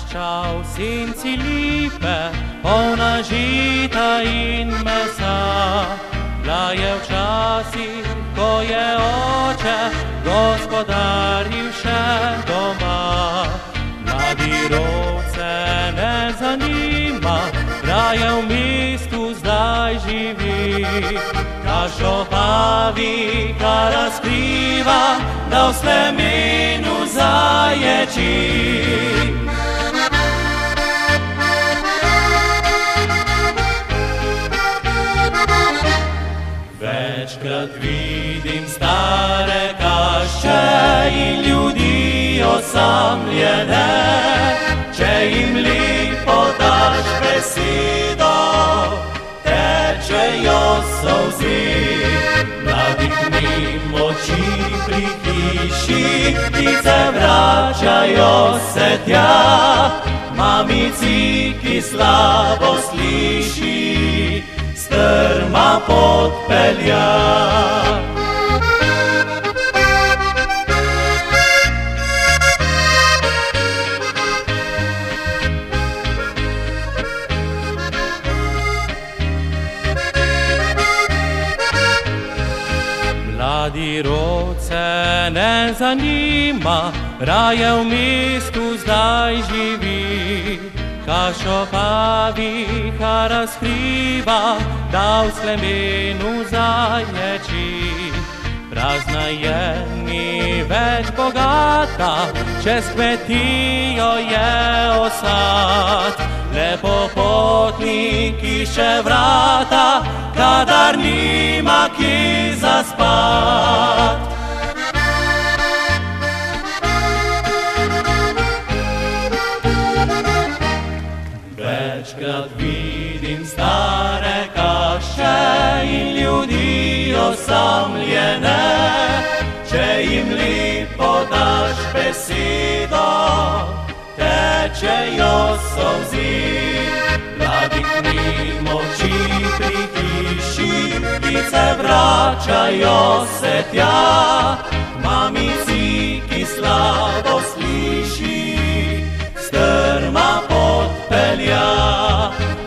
Čau, sinci lipe, polna žita in mesa. Bila je včasih, ko je oče gospodaril še doma. Mladi rod se ne zanima, raje v mestu zdaj živi. Kašo pavi, kar razkriva, da v slemenu zaječi. Večkrat vidim stare kašče in ljudi osamljene, če jim lepo daš besedo, tečejo solzi. Mladih mimo oči pri hiši, ptice vračajo se tja, mamici, ki slabo sliši, strma pot pelja. Mladi rod se ne zanima, raje v mestu zdaj živi. Kašo paviha razkriva, da v slemenu zaječi. Prazna je, ni več bogata, čez kmetijo je osad. Le popotnik išče vrata, kadar nima ki zaspat. Večkrat vidim stare kašče in ljudi osamljene, če jim lepo daš besedo, tečejo solzi. Mladih mimo oči pri hiši, ptice vračajo se tja, mamici, ki slabo sliši, strma pot pelja.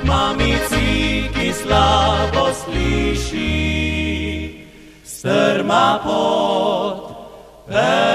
Mamici, ki slabo sliši, strma pot pelja.